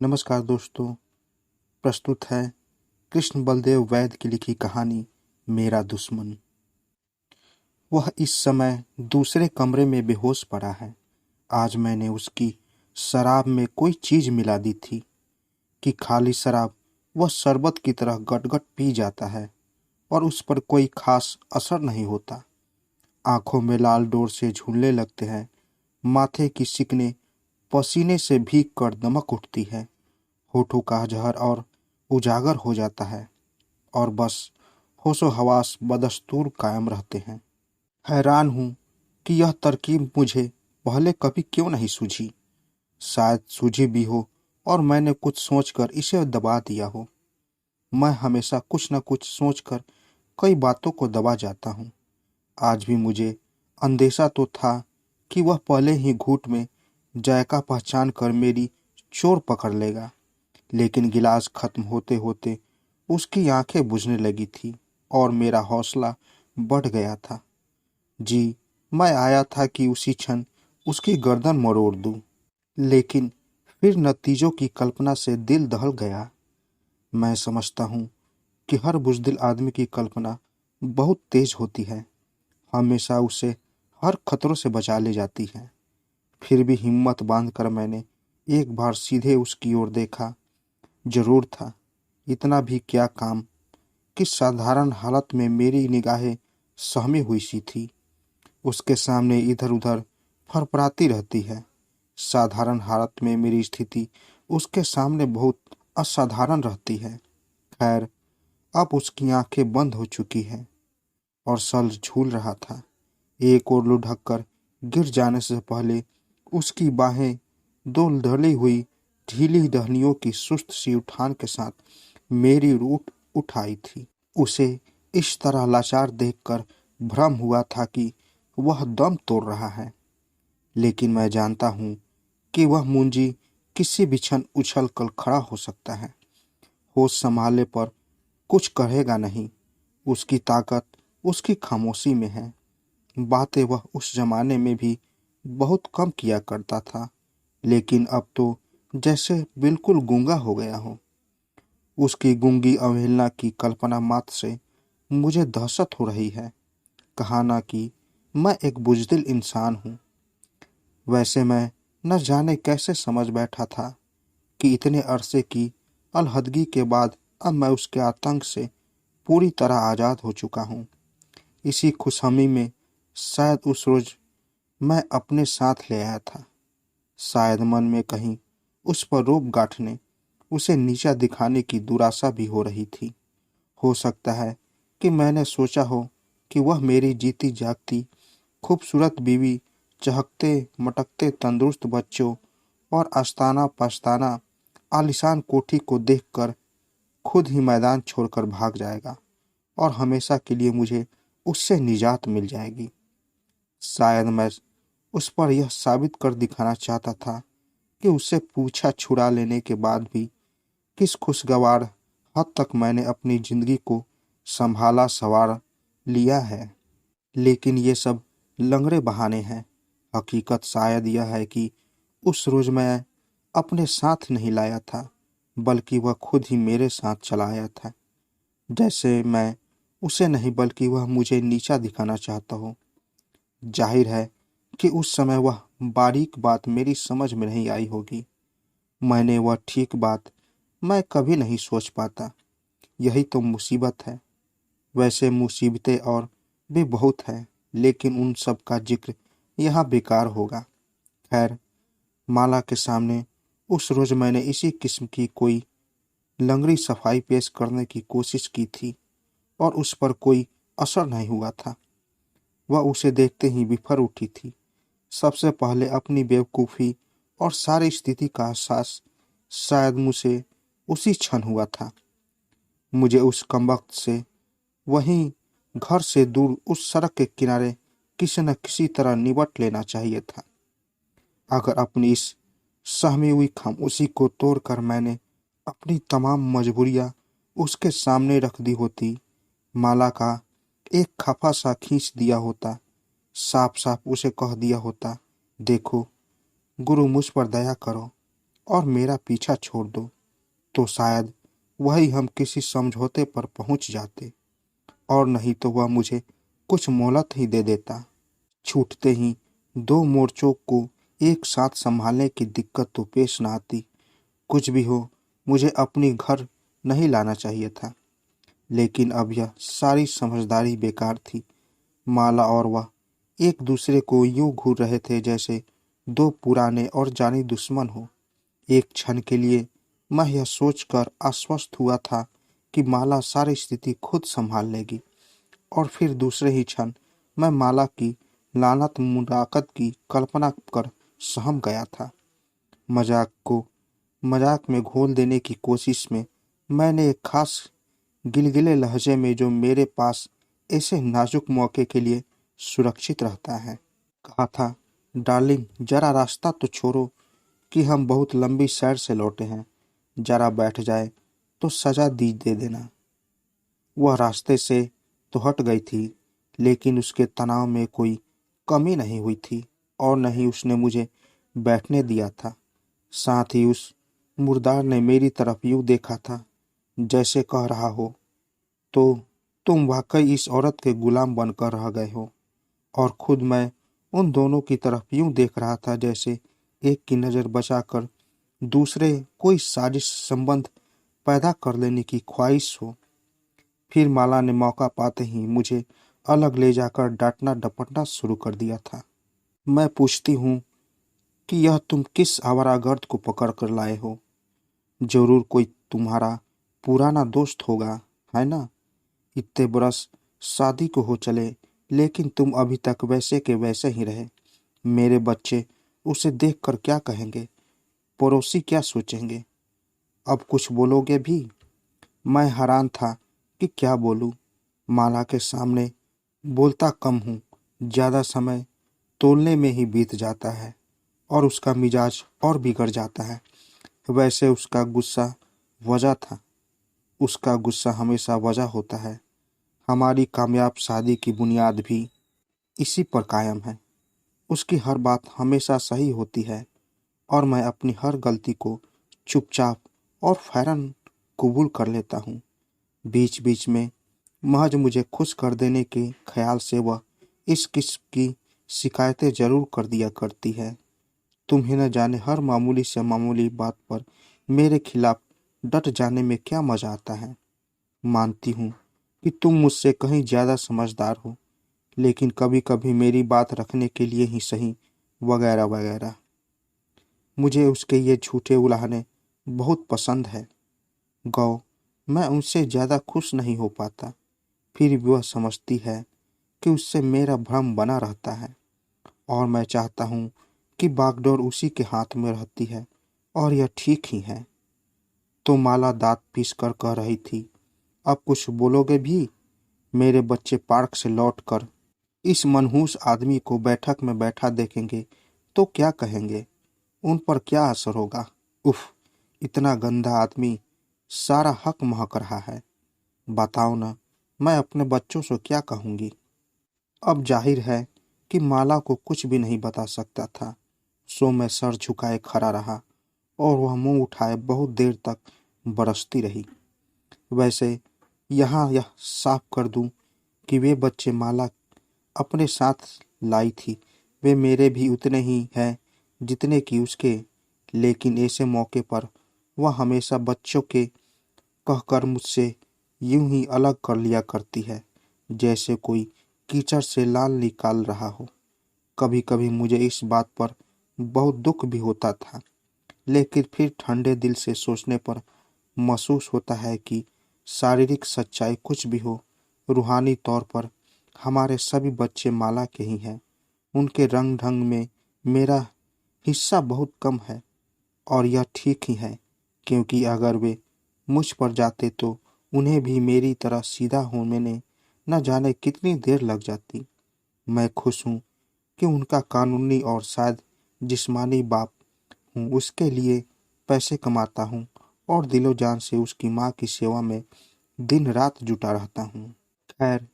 नमस्कार दोस्तों। प्रस्तुत है कृष्ण बलदेव वैद्य की लिखी कहानी मेरा दुश्मन। वह इस समय दूसरे कमरे में बेहोश पड़ा है। आज मैंने उसकी शराब में कोई चीज मिला दी थी कि खाली शराब वह शरबत की तरह गटगट पी जाता है और उस पर कोई खास असर नहीं होता। आंखों में लाल डोर से झूलने लगते हैं, माथे की सिकने पसीने से भीग कर दमक उठती है, होठों का जहर और उजागर हो जाता है और बस होशो हवास बदस्तूर कायम रहते हैं। हैरान हूँ कि यह तरकीब मुझे पहले कभी क्यों नहीं सूझी। शायद सूझी भी हो और मैंने कुछ सोचकर इसे दबा दिया हो। मैं हमेशा कुछ न कुछ सोचकर कई बातों को दबा जाता हूँ। आज भी मुझे अंदेशा तो था कि वह पहले ही घूंट में जायका पहचान कर मेरी चोर पकड़ लेगा, लेकिन गिलास खत्म होते होते उसकी आंखें बुझने लगी थी और मेरा हौसला बढ़ गया था। जी, मैं आया था कि उसी क्षण उसकी गर्दन मरोड़ दूं, लेकिन फिर नतीजों की कल्पना से दिल दहल गया। मैं समझता हूँ कि हर बुज़दिल आदमी की कल्पना बहुत तेज होती है, हमेशा उसे हर खतरों से बचा ले जाती है। फिर भी हिम्मत बांधकर मैंने एक बार सीधे उसकी ओर देखा। जरूर था, इतना भी क्या काम कि साधारण हालत में मेरी निगाहें सहमी हुई सी थी। उसके सामने इधर उधर फरफराती रहती है। साधारण हालत में मेरी स्थिति उसके सामने बहुत असाधारण रहती है। खैर, अब उसकी आंखें बंद हो चुकी हैं और सर झूल रहा था। एक ओर लुढ़क कर गिर जाने से पहले उसकी बाहें दो ढली हुई ढीली टहनियों की सुस्त सी उठान के साथ मेरी रूट उठाई थी। उसे इस तरह लाचार देखकर भ्रम हुआ था कि वह दम तोड़ रहा है, लेकिन मैं जानता हूँ कि वह मुंजी किसी भी क्षण उछल कर खड़ा हो सकता है। होश संभालने पर कुछ कहेगा नहीं। उसकी ताकत उसकी खामोशी में है। बातें वह उस जमाने में भी बहुत कम किया करता था, लेकिन अब तो जैसे बिल्कुल गूंगा हो गया हो। उसकी गूंगी अवहेलना की कल्पना मात्र से मुझे दहशत हो रही है। कहा ना कि मैं एक बुज़दिल इंसान हूँ। वैसे मैं न जाने कैसे समझ बैठा था कि इतने अरसे की अलहदगी के बाद अब मैं उसके आतंक से पूरी तरह आज़ाद हो चुका हूँ। इसी खुशहमी में शायद उस रोज मैं अपने साथ ले आया था। शायद मन में कहीं उस पर रोब गांठने, उसे नीचा दिखाने की दुराशा भी हो रही थी। हो सकता है कि मैंने सोचा हो कि वह मेरी जीती जागती खूबसूरत बीवी, चहकते मटकते तंदुरुस्त बच्चों और आस्ताना पछताना आलीशान कोठी को देखकर खुद ही मैदान छोड़कर भाग जाएगा और हमेशा के लिए मुझे उससे निजात मिल जाएगी। शायद मैं उस पर यह साबित कर दिखाना चाहता था कि उससे पूछा छुड़ा लेने के बाद भी किस खुशगवार हद तक मैंने अपनी जिंदगी को संभाला संवार लिया है। लेकिन ये सब लंगड़े बहाने हैं। हकीकत शायद यह है कि उस रोज मैं अपने साथ नहीं लाया था, बल्कि वह खुद ही मेरे साथ चला आया था। जैसे मैं उसे नहीं बल्कि वह मुझे नीचा दिखाना चाहता हो। जाहिर है कि उस समय वह बारीक बात मेरी समझ में नहीं आई होगी। मैंने वह ठीक बात मैं कभी नहीं सोच पाता। यही तो मुसीबत है। वैसे मुसीबतें और भी बहुत हैं, लेकिन उन सब का जिक्र यहाँ बेकार होगा। खैर, माला के सामने उस रोज मैंने इसी किस्म की कोई लंगड़ी सफाई पेश करने की कोशिश की थी और उस पर कोई असर नहीं हुआ था। वह उसे देखते ही बिफर उठी थी। सबसे पहले अपनी बेवकूफ़ी और सारी स्थिति का एहसास शायद मुझे उसी क्षण हुआ था। मुझे उस कमबख्त से वहीं घर से दूर उस सड़क के किनारे किसी न किसी तरह निपट लेना चाहिए था। अगर अपनी इस सहमी हुई खामोशी को तोड़कर मैंने अपनी तमाम मजबूरियां उसके सामने रख दी होती, माला का एक खफा सा खींच दिया होता, साफ साफ उसे कह दिया होता, देखो गुरु, मुझ पर दया करो, और मेरा पीछा छोड़ दो, तो शायद वही हम किसी समझौते पर पहुंच जाते, और नहीं तो वह मुझे कुछ मोहलत ही दे देता। छूटते ही दो मोर्चों को एक साथ संभालने की दिक्कत तो पेश न आती। कुछ भी हो, मुझे अपनी घर नहीं लाना चाहिए था, लेकिन अब यह सारी समझदारी बेकार थी। माला और वह एक दूसरे को यूं घूर रहे थे जैसे दो पुराने और जानी दुश्मन हो। एक क्षण के लिए मैं यह सोचकर आश्वस्त हुआ था कि माला सारी स्थिति खुद संभाल लेगी, और फिर दूसरे ही क्षण मैं माला की लानत मुलाकात की कल्पना कर सहम गया था। मजाक को मजाक में घोल देने की कोशिश में मैंने एक खास गिलगिले लहजे में, जो मेरे पास ऐसे नाजुक मौके के लिए सुरक्षित रहता है, कहा था, डार्लिंग जरा रास्ता तो छोड़ो कि हम बहुत लंबी सैर से लौटे हैं। जरा बैठ जाए तो सजा दी दे देना। वह रास्ते से तो हट गई थी, लेकिन उसके तनाव में कोई कमी नहीं हुई थी, और न ही उसने मुझे बैठने दिया था। साथ ही उस मुर्दार ने मेरी तरफ यूं देखा था जैसे कह रहा हो, तो तुम वाकई इस औरत के गुलाम बनकर रह गए हो। और खुद मैं उन दोनों की तरफ यूं देख रहा था जैसे एक की नज़र बचाकर दूसरे कोई साजिश संबंध पैदा कर लेने की ख्वाहिश हो। फिर माला ने मौका पाते ही मुझे अलग ले जाकर डांटना डपटना शुरू कर दिया था। मैं पूछती हूँ कि यह तुम किस आवारागर्द को पकड़ कर लाए हो? जरूर कोई तुम्हारा पुराना दोस्त होगा, है ना? इतने बरस शादी को हो चले, लेकिन तुम अभी तक वैसे के वैसे ही रहे। मेरे बच्चे उसे देखकर क्या कहेंगे? पड़ोसी क्या सोचेंगे? अब कुछ बोलोगे भी? मैं हैरान था कि क्या बोलूं। माला के सामने बोलता कम हूँ, ज़्यादा समय तोलने में ही बीत जाता है, और उसका मिजाज और बिगड़ जाता है। वैसे उसका गुस्सा वजह था। उसका गुस्सा हमेशा वजह होता है। हमारी कामयाब शादी की बुनियाद भी इसी पर कायम है। उसकी हर बात हमेशा सही होती है, और मैं अपनी हर गलती को चुपचाप और फौरन कबूल कर लेता हूँ। बीच बीच में महज मुझे खुश कर देने के ख्याल से वह इस किस्म की शिकायतें जरूर कर दिया करती है। तुम्हें न जाने हर मामूली से मामूली बात पर मेरे खिलाफ डट जाने में क्या मजा आता है। मानती हूँ कि तुम मुझसे कहीं ज़्यादा समझदार हो, लेकिन कभी कभी मेरी बात रखने के लिए ही सही, वगैरह वगैरह। मुझे उसके ये झूठे उलाहने बहुत पसंद है। गौ, मैं उनसे ज़्यादा खुश नहीं हो पाता। फिर भी वह समझती है कि उससे मेरा भ्रम बना रहता है, और मैं चाहता हूँ कि बागडोर उसी के हाथ में रहती है, और यह ठीक ही है। तो माला दांत पीस कर कह रही थी, अब कुछ बोलोगे भी? मेरे बच्चे पार्क से लौटकर इस मनहूस आदमी को बैठक में बैठा देखेंगे तो क्या कहेंगे? उन पर क्या असर होगा? उफ, इतना गंदा आदमी, सारा हक महक रहा है। बताओ ना, मैं अपने बच्चों से क्या कहूँगी? अब जाहिर है कि माला को कुछ भी नहीं बता सकता था, सो मैं सर झुकाए खड़ा रहा, और वह मुंह उठाए बहुत देर तक बरसती रही। वैसे यहाँ यह साफ कर दूं कि वे बच्चे माला अपने साथ लाई थी, वे मेरे भी उतने ही हैं जितने कि उसके, लेकिन ऐसे मौके पर वह हमेशा बच्चों के कहकर मुझसे यूं ही अलग कर लिया करती है जैसे कोई कीचड़ से लाल निकाल रहा हो। कभी कभी मुझे इस बात पर बहुत दुख भी होता था, लेकिन फिर ठंडे दिल से सोचने पर महसूस होता है कि शारीरिक सच्चाई कुछ भी हो, रूहानी तौर पर हमारे सभी बच्चे माला के ही हैं। उनके रंग ढंग में मेरा हिस्सा बहुत कम है, और यह ठीक ही है, क्योंकि अगर वे मुझ पर जाते तो उन्हें भी मेरी तरह सीधा होने में न जाने कितनी देर लग जाती। मैं खुश हूँ कि उनका कानूनी और शायद जिस्मानी बाप हूँ, उसके लिए पैसे कमाता हूँ, और दिलो जान से उसकी माँ की सेवा में दिन रात जुटा रहता हूँ। खैर,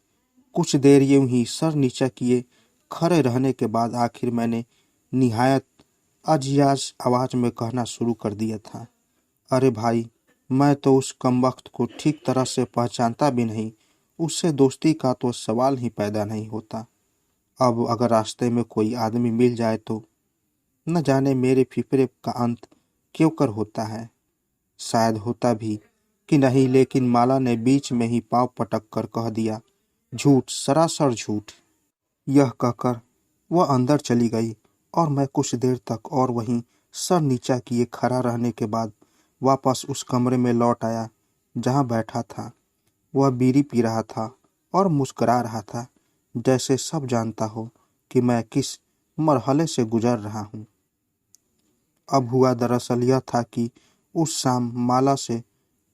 कुछ देर यूं ही सर नीचा किए खड़े रहने के बाद आखिर मैंने निहायत अजियाज आवाज में कहना शुरू कर दिया था। अरे भाई, मैं तो उस कमबख्त को ठीक तरह से पहचानता भी नहीं, उससे दोस्ती का तो सवाल ही पैदा नहीं होता। अब अगर रास्ते में कोई आदमी मिल जाए तो न जाने मेरे फिक्रे का अंत क्यों कर होता है। शायद होता भी कि नहीं, लेकिन माला ने बीच में ही पांव पटक कर कह दिया, झूठ, सरासर झूठ। यह कहकर वह अंदर चली गई और मैं कुछ देर तक और वहीं सर नीचा किए खड़ा रहने के बाद वापस उस कमरे में लौट आया जहां बैठा था। वह बीड़ी पी रहा था और मुस्कुरा रहा था, जैसे सब जानता हो कि मैं किस मरहले से गुजर रहा हूँ। अब हुआ दरअसल यह था कि उस शाम माला से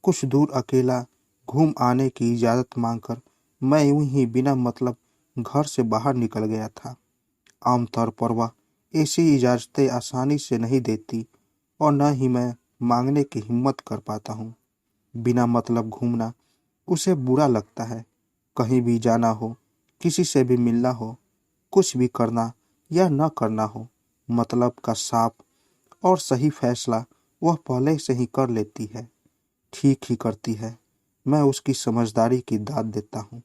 कुछ दूर अकेला घूम आने की इजाज़त मांगकर मैं यूं ही बिना मतलब घर से बाहर निकल गया था। आमतौर पर वह ऐसी इजाज़तें आसानी से नहीं देती और न ही मैं मांगने की हिम्मत कर पाता हूँ। बिना मतलब घूमना उसे बुरा लगता है। कहीं भी जाना हो, किसी से भी मिलना हो, कुछ भी करना या न करना हो, मतलब का साफ और सही फैसला वह पहले से ही कर लेती है। ठीक ही करती है। मैं उसकी समझदारी की दाद देता हूँ।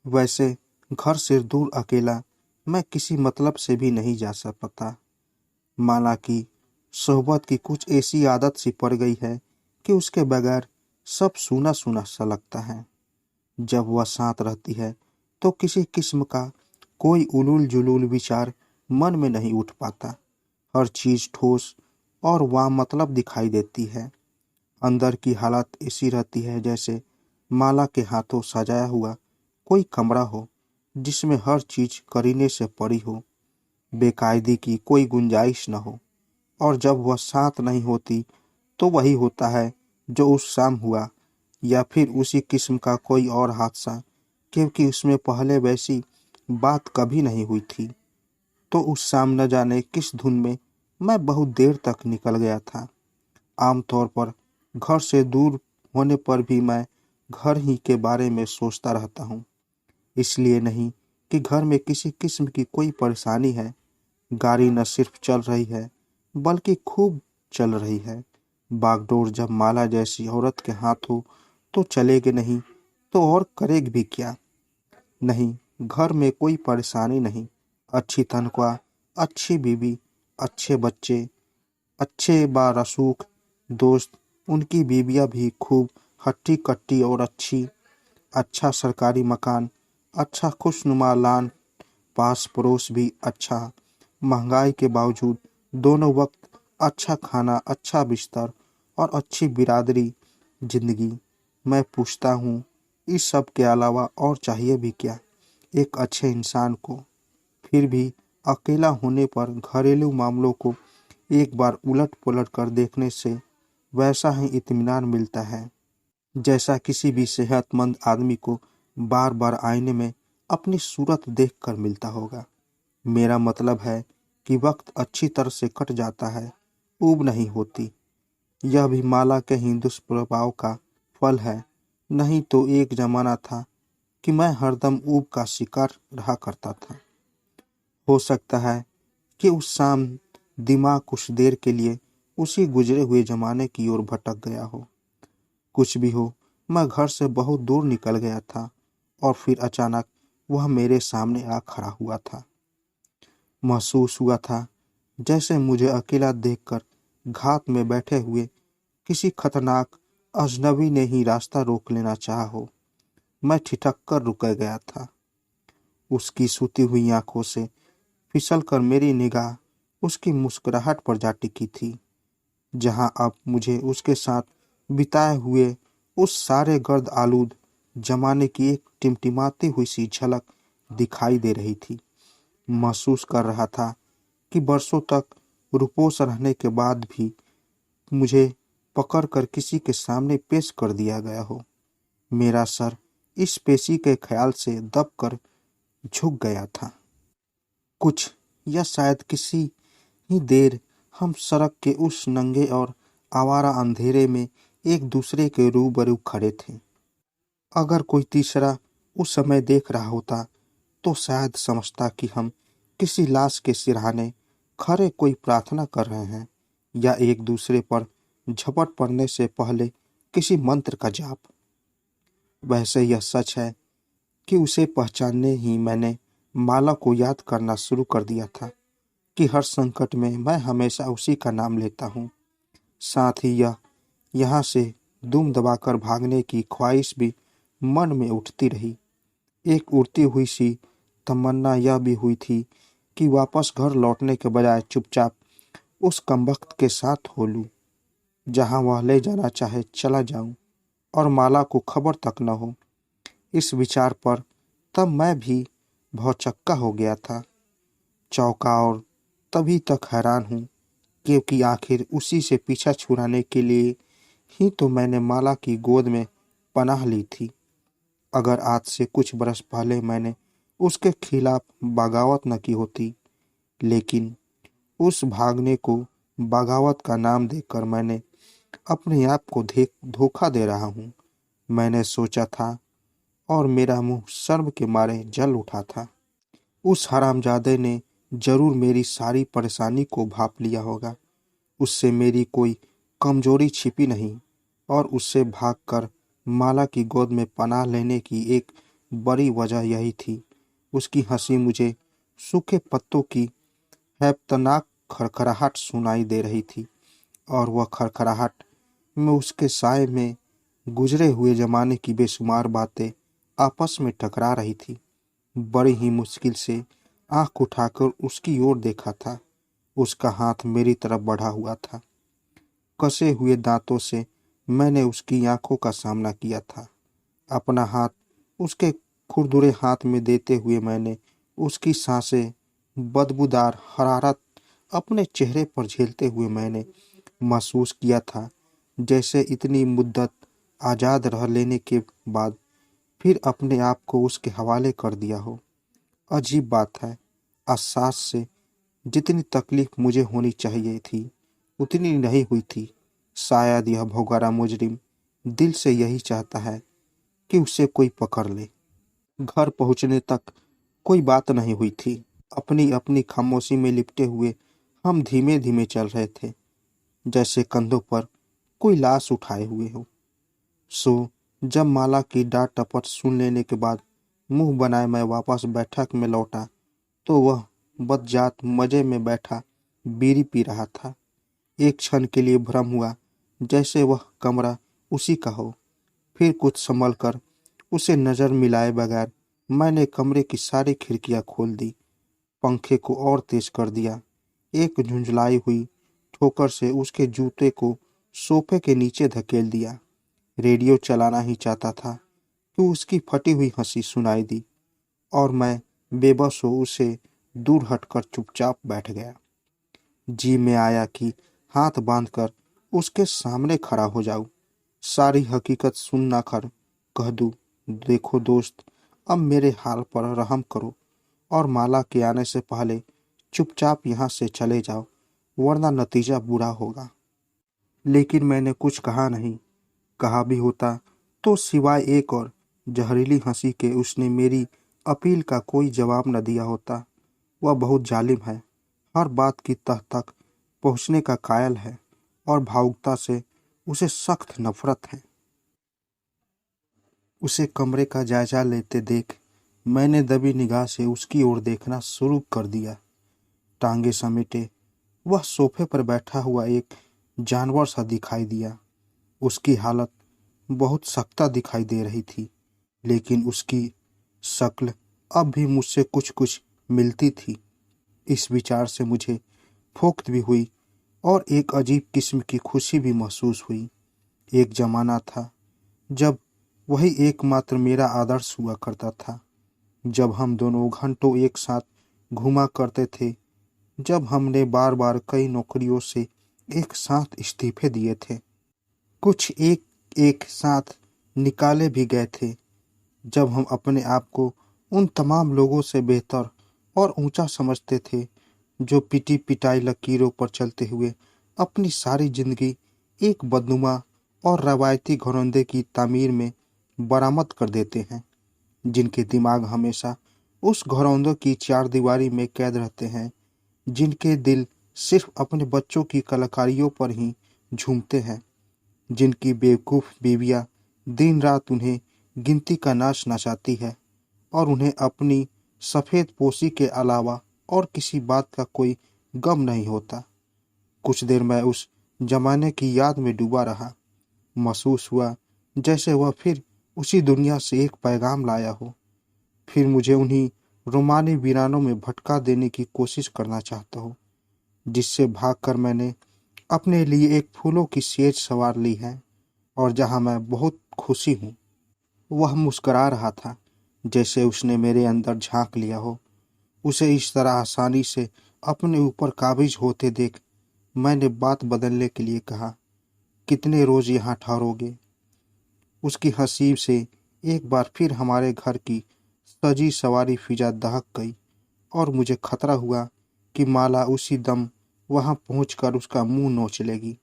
वैसे घर से दूर अकेला मैं किसी मतलब से भी नहीं जा सकता। माला की सोहबत की कुछ ऐसी आदत सी पड़ गई है कि उसके बगैर सब सूना सूना सा लगता है। जब वह साथ रहती है तो किसी किस्म का कोई उलूल जुलूल विचार मन में नहीं उठ पाता। हर चीज ठोस और वामतलब दिखाई देती है। अंदर की हालत ऐसी रहती है जैसे माला के हाथों सजाया हुआ कोई कमरा हो जिसमें हर चीज करीने से पड़ी हो, बेकायदे की कोई गुंजाइश न हो। और जब वह साथ नहीं होती तो वही होता है जो उस शाम हुआ, या फिर उसी किस्म का कोई और हादसा, क्योंकि उसमें पहले वैसी बात कभी नहीं हुई थी। तो उस शाम न जाने किस धुन में मैं बहुत देर तक निकल गया था। आमतौर पर घर से दूर होने पर भी मैं घर ही के बारे में सोचता रहता हूँ। इसलिए नहीं कि घर में किसी किस्म की कोई परेशानी है। गाड़ी न सिर्फ चल रही है बल्कि खूब चल रही है। बागडोर जब माला जैसी औरत के हाथ हो तो चलेगी नहीं तो और करेगी भी क्या। नहीं, घर में कोई परेशानी नहीं। अच्छी तनख्वाह, अच्छी बीवी, अच्छे बच्चे, अच्छे बारसूख दोस्त, उनकी बीवियां भी खूब हट्टी कट्टी और अच्छी। अच्छा सरकारी मकान, अच्छा खुशनुमा लान, पास पड़ोस भी अच्छा। महंगाई के बावजूद दोनों वक्त अच्छा खाना, अच्छा बिस्तर और अच्छी बिरादरी जिंदगी। मैं पूछता हूँ, इस सब के अलावा और चाहिए भी क्या एक अच्छे इंसान को। फिर भी अकेला होने पर घरेलू मामलों को एक बार उलट पुलट कर देखने से वैसा ही इत्मीनान मिलता है जैसा किसी भी सेहतमंद आदमी को बार बार आईने में अपनी सूरत देखकर मिलता होगा। मेरा मतलब है कि वक्त अच्छी तरह से कट जाता है, ऊब नहीं होती। यह भी माला के ही दुष्प्रभाव का फल है। नहीं तो एक जमाना था कि मैं हरदम ऊब का शिकार रहा करता था। हो सकता है कि उस शाम दिमाग कुछ देर के लिए उसी गुजरे हुए जमाने की ओर भटक गया हो। कुछ भी हो, मैं घर से बहुत दूर निकल गया था और फिर अचानक वह मेरे सामने आ खड़ा हुआ था। महसूस हुआ था जैसे मुझे अकेला देखकर घात में बैठे हुए किसी खतरनाक अजनबी ने ही रास्ता रोक लेना चाहा हो। मैं ठिठक कर रुक गया था। उसकी सूती हुई आंखों से फिसल कर मेरी निगाह उसकी मुस्कुराहट पर जा टिकी थी, जहां अब मुझे उसके साथ बिताए हुए उस सारे गर्द आलूद जमाने की एक टिमटिमाती हुई सी झलक दिखाई दे रही थी। महसूस कर रहा था कि बरसों तक रुपोश रहने के बाद भी मुझे पकड़कर किसी के सामने पेश कर दिया गया हो। मेरा सर इस पेशी के ख्याल से दबकर झुक गया था। कुछ या शायद किसी ही देर हम सड़क के उस नंगे और आवारा अंधेरे में एक दूसरे के रूबरू खड़े थे। अगर कोई तीसरा उस समय देख रहा होता तो शायद समझता कि हम किसी लाश के सिरहाने खरे कोई प्रार्थना कर रहे हैं या एक दूसरे पर झपट पड़ने से पहले किसी मंत्र का जाप। वैसे यह सच है कि उसे पहचानने ही मैंने माला को याद करना शुरू कर दिया था कि हर संकट में मैं हमेशा उसी का नाम लेता हूँ। साथ ही यह यहाँ से दुम दबाकर भागने की ख्वाहिश भी मन में उठती रही। एक उड़ती हुई सी तमन्ना यह भी हुई थी कि वापस घर लौटने के बजाय चुपचाप उस कमबख्त के साथ हो लूं, जहां वह ले जाना चाहे चला जाऊं और माला को खबर तक न हो। इस विचार पर तब मैं भी भौचक्का हो गया था, चौंका और तभी तक हैरान हूं, क्योंकि आखिर उसी से पीछा छुड़ाने के लिए ही तो मैंने माला की गोद में पनाह ली थी। अगर आज से कुछ बरस पहले मैंने उसके खिलाफ बगावत न की होती, लेकिन उस भागने को बगावत का नाम देकर मैंने अपने आप को धोखा दे रहा हूँ, मैंने सोचा था और मेरा मुंह शर्म के मारे जल उठा था। उस हरामजादे ने जरूर मेरी सारी परेशानी को भांप लिया होगा। उससे मेरी कोई कमजोरी छिपी नहीं और उससे भागकर माला की गोद में पनाह लेने की एक बड़ी वजह यही थी। उसकी हंसी मुझे सूखे पत्तों की हैबतनाक खड़खड़ाहट सुनाई दे रही थी और वह खड़खड़ाहट में उसके साए में गुजरे हुए जमाने की बेशुमार बातें आपस में टकरा रही थी। बड़ी ही मुश्किल से आंख उठाकर उसकी ओर देखा था। उसका हाथ मेरी तरफ बढ़ा हुआ था। कसे हुए दांतों से मैंने उसकी आंखों का सामना किया था। अपना हाथ उसके खुरदुरे हाथ में देते हुए मैंने उसकी सांसें बदबूदार हरारत अपने चेहरे पर झेलते हुए मैंने महसूस किया था जैसे इतनी मुद्दत आज़ाद रह लेने के बाद फिर अपने आप को उसके हवाले कर दिया हो। अजीब बात है, एहसास से जितनी तकलीफ मुझे होनी चाहिए थी उतनी नहीं हुई थी। शायद यह भोगारा मुजरिम दिल से यही चाहता है कि उसे कोई पकड़ ले। घर पहुंचने तक कोई बात नहीं हुई थी। अपनी अपनी खामोशी में लिपटे हुए हम धीमे धीमे चल रहे थे, जैसे कंधों पर कोई लाश उठाए हुए हो। जब माला की डांट टपट सुन लेने के बाद मुंह बनाए मैं वापस बैठक में लौटा तो वह बदजात मजे में बैठा बीड़ी पी रहा था। एक क्षण के लिए भ्रम हुआ जैसे वह कमरा उसी का हो। फिर कुछ संभल कर उसे नजर मिलाए बगैर मैंने कमरे की सारी खिड़कियां खोल दी, पंखे को और तेज कर दिया। एक झुंझलाई हुई ठोकर से उसके जूते को सोफे के नीचे धकेल दिया। रेडियो चलाना ही चाहता था कि उसकी फटी हुई हंसी सुनाई दी और मैं बेबस हो उसे दूर हटकर चुपचाप बैठ गया। जी में आया कि हाथ बांधकर उसके सामने खड़ा हो जाऊं, सारी हकीकत सुनना कर कह दूं, देखो दोस्त, अब मेरे हाल पर रहम करो और माला के आने से पहले चुपचाप यहाँ से चले जाओ, वरना नतीजा बुरा होगा। लेकिन मैंने कुछ कहा नहीं। कहा भी होता तो सिवाय एक और जहरीली हंसी के उसने मेरी अपील का कोई जवाब न दिया होता। वह बहुत जालिम है, हर बात की तह तक पहुंचने का कायल है और भावुकता से उसे सख्त नफरत है। उसे कमरे का जायजा लेते देख मैंने दबी निगाह से उसकी ओर देखना शुरू कर दिया। टांगे समेटे वह सोफे पर बैठा हुआ एक जानवर सा दिखाई दिया। उसकी हालत बहुत सख्ता दिखाई दे रही थी, लेकिन उसकी शक्ल अब भी मुझसे कुछ कुछ मिलती थी। इस विचार से मुझे फोक्त भी हुई और एक अजीब किस्म की खुशी भी महसूस हुई। एक जमाना था जब वही एकमात्र मेरा आदर्श हुआ करता था, जब हम दोनों घंटों एक साथ घूमा करते थे, जब हमने बार बार कई नौकरियों से एक साथ इस्तीफे दिए थे, कुछ एक एक साथ निकाले भी गए थे, जब हम अपने आप को उन तमाम लोगों से बेहतर और ऊंचा समझते थे जो पिटी पिटाई लकीरों पर चलते हुए अपनी सारी जिंदगी एक बदनुमा और रवायती घरौंदे की तामीर में बरामद कर देते हैं, जिनके दिमाग हमेशा उस घरौंदे की चार दीवारी में कैद रहते हैं जिनके दिल सिर्फ अपने बच्चों की कलाकारियों पर ही झूमते हैं, जिनकी बेवकूफ़ बीवियाँ दिन रात उन्हें गिनती का नाच नचाती है और उन्हें अपनी सफ़ेद पोशी के अलावा और किसी बात का कोई गम नहीं होता। कुछ देर मैं उस जमाने की याद में डूबा रहा। महसूस हुआ जैसे वह फिर उसी दुनिया से एक पैगाम लाया हो। फिर मुझे उन्हीं रोमानी वीरानों में भटका देने की कोशिश करना चाहता हूँ, जिससे भागकर मैंने अपने लिए एक फूलों की सेज संवार ली है और जहाँ मैं बहुत खुशी हूँ। वह मुस्कुरा रहा था, जैसे उसने मेरे अंदर झांक लिया हो। उसे इस तरह आसानी से अपने ऊपर काबिज होते देख मैंने बात बदलने के लिए कहा, कितने रोज यहाँ ठहरोगे? उसकी हंसी से एक बार फिर हमारे घर की सजी सवारी फिजा दहक गई और मुझे खतरा हुआ कि माला उसी दम वहां पहुंचकर उसका मुंह नोच लेगी।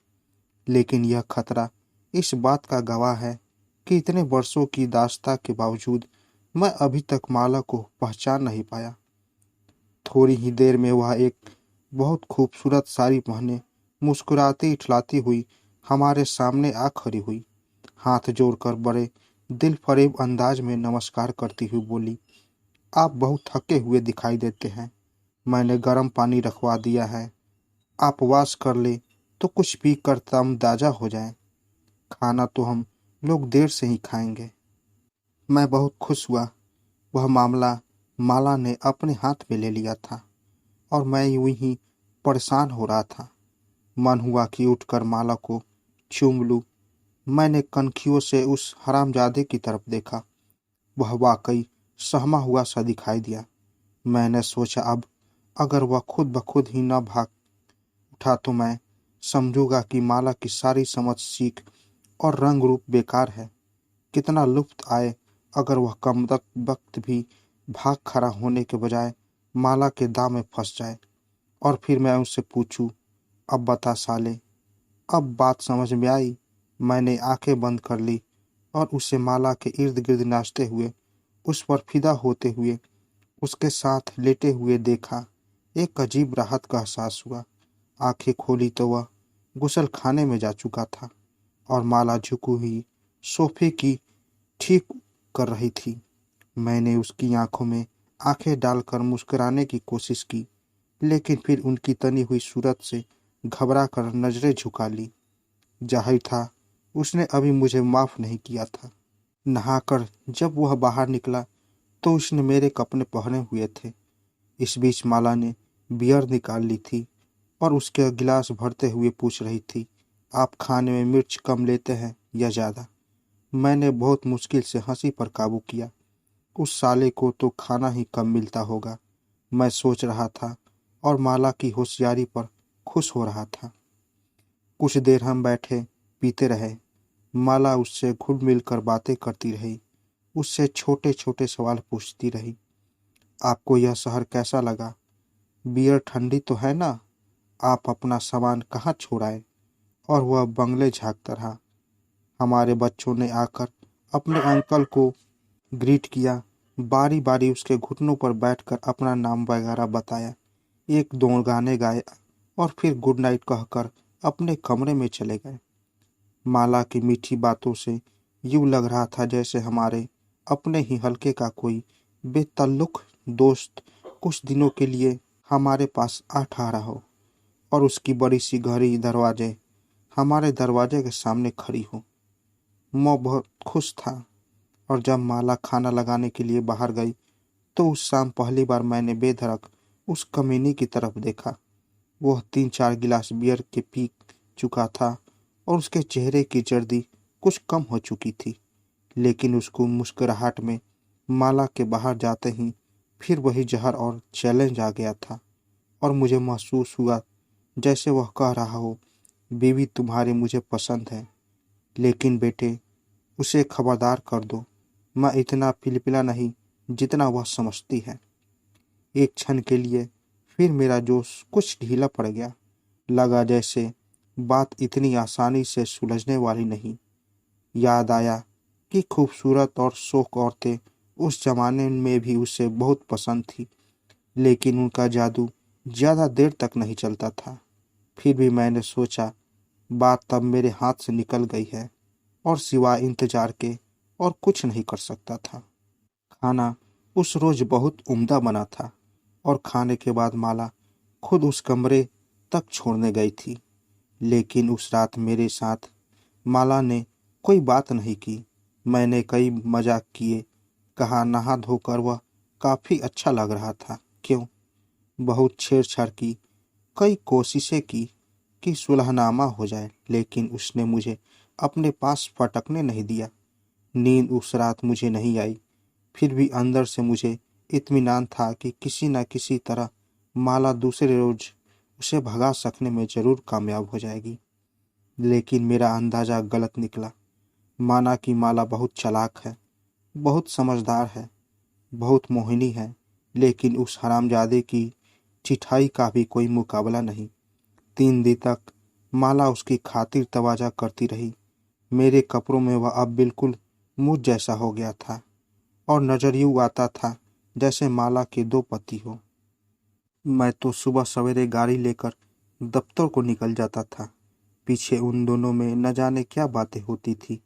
लेकिन यह खतरा इस बात का गवाह है कि इतने वर्षों की दास्ता के बावजूद मैं अभी तक माला को पहचान नहीं पाया। थोड़ी ही देर में वह एक बहुत खूबसूरत साड़ी पहने मुस्कुराती इठलाती हुई हमारे सामने आ खड़ी हुई। हाथ जोड़कर बड़े दिल फरेब अंदाज में नमस्कार करती हुई बोली, आप बहुत थके हुए दिखाई देते हैं। मैंने गर्म पानी रखवा दिया है, आप वाश कर ले तो कुछ पी कर तरोताजा हो जाए। खाना तो हम लोग देर से ही खाएंगे। मैं बहुत खुश हुआ। वह मामला माला ने अपने हाथ में ले लिया था और मैं यूं ही परेशान हो रहा था। मन हुआ कि उठकर माला को चूम लूं। मैंने कनखियों से उस हरामजादे की तरफ देखा। वह वाकई सहमा हुआ सा दिखाई दिया। मैंने सोचा, अब अगर वह खुद ब खुद ही न भाग उठा तो मैं समझूंगा कि माला की सारी समझ सीख और रंग रूप बेकार है। कितना लुत्फ आए अगर वह कम वक्त भी भाग खड़ा होने के बजाय माला के दांव में फंस जाए और फिर मैं उससे पूछूं, अब बता साले। अब बात समझ में आई। मैंने आंखें बंद कर ली और उसे माला के इर्द गिर्द नाचते हुए, उस पर फिदा होते हुए, उसके साथ लेटे हुए देखा। एक अजीब राहत का एहसास हुआ। आंखें खोली तो वह गुसल खाने में जा चुका था और माला झुकी हुई सोफे की ठीक कर रही थी। मैंने उसकी आंखों में आंखें डालकर मुस्कुराने की कोशिश की, लेकिन फिर उनकी तनी हुई सूरत से घबरा कर नजरें झुका ली। जाहिर था उसने अभी मुझे माफ नहीं किया था। नहाकर जब वह बाहर निकला तो उसने मेरे कपड़े पहने हुए थे। इस बीच माला ने बियर निकाल ली थी और उसके गिलास भरते हुए पूछ रही थी, आप खाने में मिर्च कम लेते हैं या ज़्यादा? मैंने बहुत मुश्किल से हंसी पर काबू किया। उस साले को तो खाना ही कम मिलता होगा, मैं सोच रहा था और माला की होशियारी पर खुश हो रहा था। कुछ देर हम बैठे पीते रहे। माला उससे घुल मिल कर बातें करती रही, उससे छोटे छोटे सवाल पूछती रही। आपको यह शहर कैसा लगा? बियर ठंडी तो है ना? आप अपना सामान कहाँ छोड़ आए? और वह बंगले झांकता रहा। हमारे बच्चों ने आकर अपने अंकल को ग्रीट किया, बारी बारी उसके घुटनों पर बैठकर अपना नाम वगैरह बताया, एक दो गाने गाए और फिर गुड नाइट कहकर अपने कमरे में चले गए। माला की मीठी बातों से यूं लग रहा था जैसे हमारे अपने ही हल्के का कोई बेतल्लुक दोस्त कुछ दिनों के लिए हमारे पास आ ठहरा हो और उसकी बड़ी सी घड़ी दरवाजे हमारे दरवाजे के सामने खड़ी हो। मैं बहुत खुश था और जब माला खाना लगाने के लिए बाहर गई तो उस शाम पहली बार मैंने बेधड़क उस कमीनी की तरफ देखा। वह 3-4 गिलास बियर के पी चुका था और उसके चेहरे की जर्दी कुछ कम हो चुकी थी, लेकिन उसको मुस्कुराहट में माला के बाहर जाते ही फिर वही जहर और चैलेंज आ गया था और मुझे महसूस हुआ जैसे वह कह रहा हो, बीवी तुम्हारी मुझे पसंद है, लेकिन बेटे उसे खबरदार कर दो, मैं इतना पिलपिला नहीं जितना वह समझती है। एक क्षण के लिए फिर मेरा जोश कुछ ढीला पड़ गया। लगा जैसे बात इतनी आसानी से सुलझने वाली नहीं। याद आया कि खूबसूरत और शौक औरतें उस जमाने में भी उसे बहुत पसंद थी, लेकिन उनका जादू ज़्यादा देर तक नहीं चलता था। फिर भी मैंने सोचा बात तब मेरे हाथ से निकल गई है और सिवाय इंतजार के और कुछ नहीं कर सकता था। खाना उस रोज बहुत उम्दा बना था और खाने के बाद माला खुद उस कमरे तक छोड़ने गई थी। लेकिन उस रात मेरे साथ माला ने कोई बात नहीं की। मैंने कई मजाक किए, कहा नहा धोकर वह काफ़ी अच्छा लग रहा था, क्यों? बहुत छेड़छाड़ की, कई कोशिशें की कि सुलहनामा हो जाए, लेकिन उसने मुझे अपने पास फटकने नहीं दिया। नींद उस रात मुझे नहीं आई। फिर भी अंदर से मुझे इत्मीनान था कि किसी न किसी तरह माला दूसरे रोज उसे भगा सकने में जरूर कामयाब हो जाएगी। लेकिन मेरा अंदाजा गलत निकला। माना कि माला बहुत चालाक है, बहुत समझदार है, बहुत मोहिनी है, लेकिन उस हरामजादे की चिठाई का भी कोई मुकाबला नहीं। 3 दिन तक माला उसकी खातिर तवाजा करती रही। मेरे कपड़ों में वह अब बिल्कुल मुझ जैसा हो गया था और नजर यूं आता था जैसे माला के 2 पति हो। मैं तो सुबह सवेरे गाड़ी लेकर दफ्तर को निकल जाता था। पीछे उन दोनों में न जाने क्या बातें होती थी,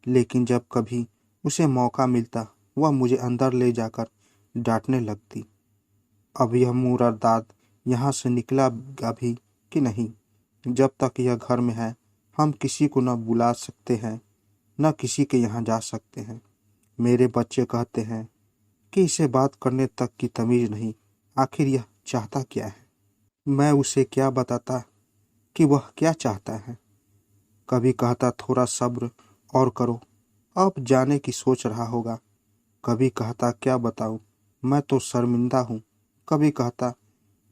लेकिन जब कभी उसे मौका मिलता वह मुझे अंदर ले जाकर डांटने लगती। अब यह मुरादाद यहाँ से निकला अभी कि नहीं? जब तक यह घर में है हम किसी को न बुला सकते हैं, न किसी के यहाँ जा सकते हैं। मेरे बच्चे कहते हैं कि इसे बात करने तक की तमीज नहीं। आखिर यह चाहता क्या है? मैं उसे क्या बताता कि वह क्या चाहता है? कभी कहता थोड़ा सब्र और करो, अब जाने की सोच रहा होगा। कभी कहता क्या बताऊं, मैं तो शर्मिंदा हूँ। कभी कहता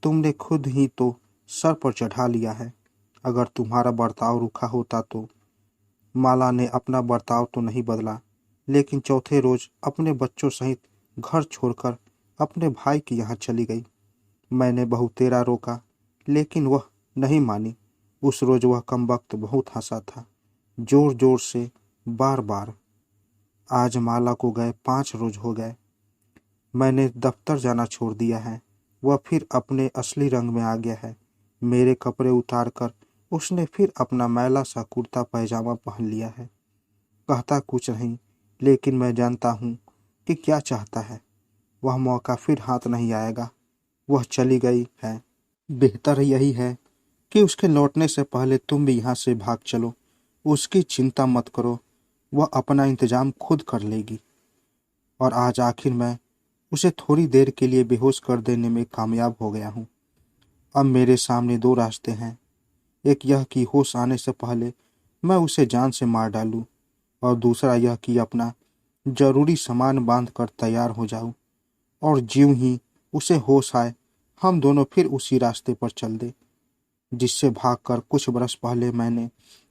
तुमने खुद ही तो सर पर चढ़ा लिया है। अगर तुम्हारा बर्ताव रूखा होता तो। माला ने अपना बर्ताव तो नहीं बदला, लेकिन चौथे रोज अपने बच्चों सहित घर छोड़कर अपने भाई के यहाँ चली गई। मैंने बहुतेरा रोका, लेकिन वह नहीं मानी। उस रोज वह कमबख्त बहुत हंसा था, जोर जोर से, बार बार। आज माला को गए 5 रोज हो गए। मैंने दफ्तर जाना छोड़ दिया है। वह फिर अपने असली रंग में आ गया है। मेरे कपड़े उतार कर उसने फिर अपना मैला सा कुर्ता पैजामा पहन लिया है। कहता कुछ नहीं, लेकिन मैं जानता हूँ कि क्या चाहता है। वह मौका फिर हाथ नहीं आएगा। वह चली गई है। बेहतर यही है कि उसके लौटने से पहले तुम भी यहाँ से भाग चलो। उसकी चिंता मत करो, वह अपना इंतजाम खुद कर लेगी। और आज आखिर मैं उसे थोड़ी देर के लिए बेहोश कर देने में कामयाब हो गया हूँ। अब मेरे सामने 2 रास्ते हैं। एक यह कि होश आने से पहले मैं उसे जान से मार डालूं, और दूसरा यह कि अपना जरूरी सामान बांध कर तैयार हो जाऊं और ज्यों ही उसे होश आए हम दोनों फिर उसी रास्ते पर चल दे जिससे भागकर कुछ बरस पहले मैंने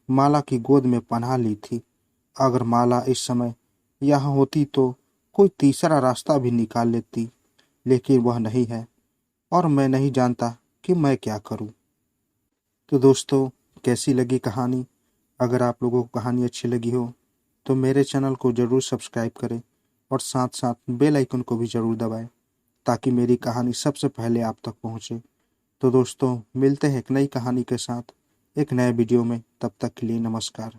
माला की गोद में पनाह ली थी। अगर माला इस समय यहाँ होती तो कोई तीसरा रास्ता भी निकाल लेती, लेकिन वह नहीं है और मैं नहीं जानता कि मैं क्या करूं। तो दोस्तों, कैसी लगी कहानी? अगर आप लोगों को कहानी अच्छी लगी हो तो मेरे चैनल को ज़रूर सब्सक्राइब करें और साथ साथ बेल आइकन को भी ज़रूर दबाएं, ताकि मेरी कहानी सबसे पहले आप तक पहुंचे। तो दोस्तों, मिलते हैं एक नई कहानी के साथ एक नए वीडियो में। तब तक के लिए नमस्कार।